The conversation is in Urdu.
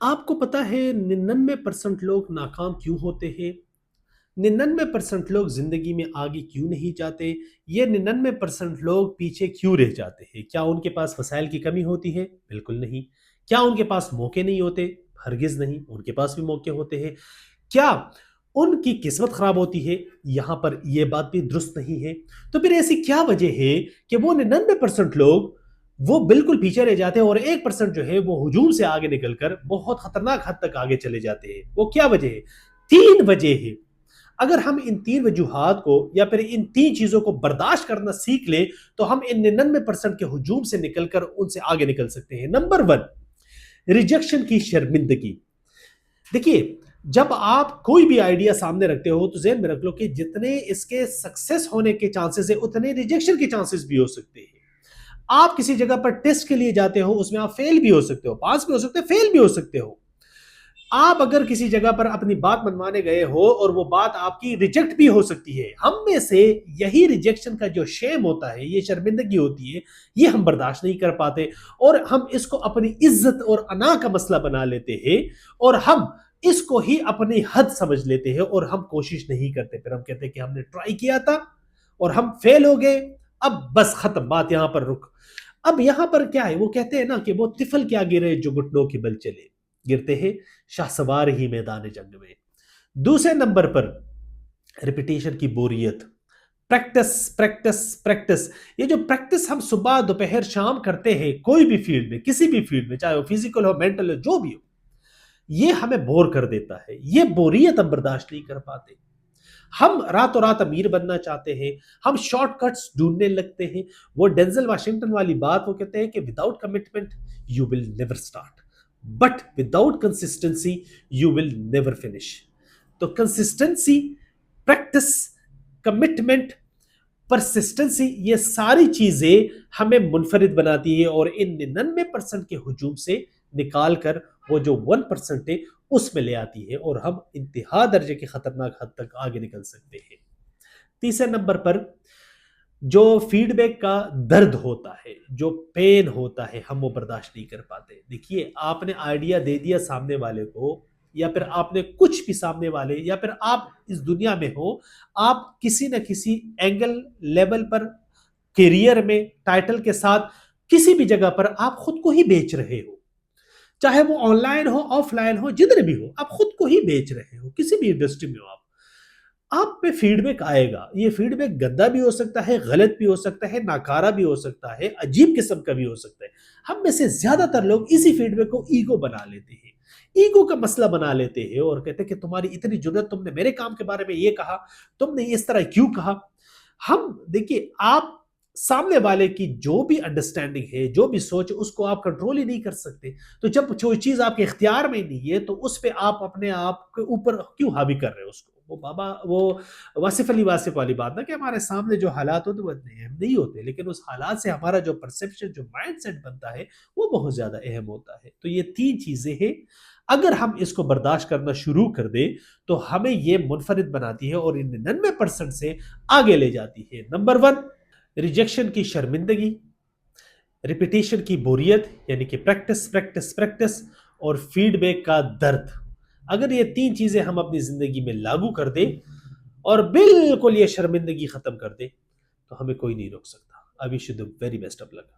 آپ کو پتا ہے 99% لوگ ناکام کیوں ہوتے ہیں؟ 99% لوگ زندگی میں آگے کیوں نہیں جاتے؟ یہ 99% لوگ پیچھے کیوں رہ جاتے ہیں؟ کیا ان کے پاس وسائل کی کمی ہوتی ہے؟ بالکل نہیں۔ کیا ان کے پاس موقع نہیں ہوتے؟ ہرگز نہیں، ان کے پاس بھی موقع ہوتے ہیں۔ کیا ان کی قسمت خراب ہوتی ہے؟ یہاں پر یہ بات بھی درست نہیں ہے۔ تو پھر ایسی کیا وجہ ہے کہ وہ 99% لوگ وہ بالکل پیچھے رہ جاتے ہیں اور 1% جو ہے وہ ہجوم سے آگے نکل کر بہت خطرناک حد تک آگے چلے جاتے ہیں؟ وہ کیا وجہ ہے؟ 3 وجہ ہے۔ اگر ہم ان 3 وجوہات کو یا پھر ان 3 چیزوں کو برداشت کرنا سیکھ لیں تو ہم ان 99% کے ہجوم سے نکل کر ان سے آگے نکل سکتے ہیں۔ نمبر 1، ریجیکشن کی شرمندگی۔ دیکھیے، جب آپ کوئی بھی آئیڈیا سامنے رکھتے ہو تو ذہن میں رکھ لو کہ جتنے اس کے سکسیس ہونے کے چانسز ہیں اتنے ریجیکشن کے چانسز بھی ہو سکتے ہیں۔ آپ کسی جگہ پر ٹیسٹ کے لیے جاتے ہو، اس میں آپ فیل بھی ہو سکتے ہو، پاس بھی ہو سکتے ہو، فیل بھی ہو سکتے ہو۔ آپ اگر کسی جگہ پر اپنی بات منوانے گئے ہو اور وہ بات آپ کی ریجیکٹ بھی ہو سکتی ہے۔ ہم میں سے یہی ریجیکشن کا جو شیم ہوتا ہے، یہ شرمندگی ہوتی ہے، یہ ہم برداشت نہیں کر پاتے اور ہم اس کو اپنی عزت اور انا کا مسئلہ بنا لیتے ہیں اور ہم اس کو ہی اپنی حد سمجھ لیتے ہیں اور ہم کوشش نہیں کرتے۔ پھر ہم کہتے ہیں کہ ہم نے ٹرائی کیا تھا اور ہم فیل ہو گئے، اب بس ختم، بات یہاں پر رک۔ اب یہاں پر کیا ہے، وہ کہتے ہیں نا کہ وہ طفل کیا گرے جو گھٹنوں کے بل چلے، گرتے ہیں شاہ سوار ہی میدان جنگ میں۔ دوسرے نمبر پر ریپیٹیشن کی بوریت، پریکٹس پریکٹس پریکٹس۔ یہ جو پریکٹس ہم صبح دوپہر شام کرتے ہیں کوئی بھی فیلڈ میں، کسی بھی فیلڈ میں، چاہے وہ فزیکل ہو، مینٹل ہو، جو بھی ہو، یہ ہمیں بور کر دیتا ہے۔ یہ بوریت ہم برداشت نہیں کر پاتے۔ ہم راتوں رات امیر بننا چاہتے ہیں، ہم شارٹ کٹس ڈھونڈنے لگتے ہیں۔ وہ ڈینزل واشنگٹن والی بات، وہ کہتے ہیں کہ without commitment you will never start but without consistency you will never finish. تو کنسسٹنسی، پریکٹس، کمٹمنٹ، پرسسٹنسی، یہ ساری چیزیں ہمیں منفرد بناتی ہے اور ان 99% کے ہجوم سے نکال کر وہ جو 1% ہے اس میں لے آتی ہے اور ہم انتہا درجے کی خطرناک حد تک آگے نکل سکتے ہیں۔ تیسرے نمبر پر جو فیڈ بیک کا درد ہوتا ہے، جو پین ہوتا ہے، ہم وہ برداشت نہیں کر پاتے۔ دیکھیے، آپ نے آئیڈیا دے دیا سامنے والے کو، یا پھر آپ نے کچھ بھی سامنے والے، یا پھر آپ اس دنیا میں ہو، آپ کسی نہ کسی اینگل، لیول پر، کیریئر میں، ٹائٹل کے ساتھ کسی بھی جگہ پر آپ خود کو ہی بیچ رہے ہو، چاہے وہ آن لائن ہو، آف لائن ہو، جدھر بھی ہو، آپ خود کو ہی بیچ رہے ہو، کسی بھی انڈسٹری میں ہو۔ آپ پہ فیڈ بیک آئے گا، یہ فیڈ بیک گندا بھی ہو سکتا ہے، غلط بھی ہو سکتا ہے، ناکارہ بھی ہو سکتا ہے، عجیب قسم کا بھی ہو سکتا ہے۔ ہم میں سے زیادہ تر لوگ اسی فیڈ بیک کو ایگو بنا لیتے ہیں، ایگو کا مسئلہ بنا لیتے ہیں اور کہتے ہیں کہ تمہاری اتنی جرات، تم نے میرے کام کے بارے میں یہ کہا، تم نے اس طرح کیوں کہا۔ ہم دیکھیے، آپ سامنے والے کی جو بھی انڈرسٹینڈنگ ہے، جو بھی سوچ، اس کو آپ کنٹرول ہی نہیں کر سکتے۔ تو جب کوئی چیز آپ کے اختیار میں نہیں ہے تو اس پہ آپ اپنے آپ کے اوپر کیوں حاوی کر رہے ہو اس کو؟ وہ بابا، وہ واصف علی واصف والی بات نا کہ ہمارے سامنے جو حالات ہوتے وہ اتنے اہم نہیں ہوتے، لیکن اس حالات سے ہمارا جو پرسپشن، جو مائنڈ سیٹ بنتا ہے وہ بہت زیادہ اہم ہوتا ہے۔ تو یہ 3 چیزیں ہیں، اگر ہم اس کو برداشت کرنا شروع کر دیں تو ہمیں یہ منفرد بناتی ہے اور ان 99% سے آگے لے جاتی ہے۔ نمبر 1، ریجیکشن کی شرمندگی، ریپیٹیشن کی بوریت یعنی کہ پریکٹس پریکٹس پریکٹس، اور فیڈ بیک کا درد۔ اگر یہ 3 چیزیں ہم اپنی زندگی میں لاگو کر دیں اور بالکل یہ شرمندگی ختم کر دیں تو ہمیں کوئی نہیں روک سکتا۔ I wish you the very best of luck۔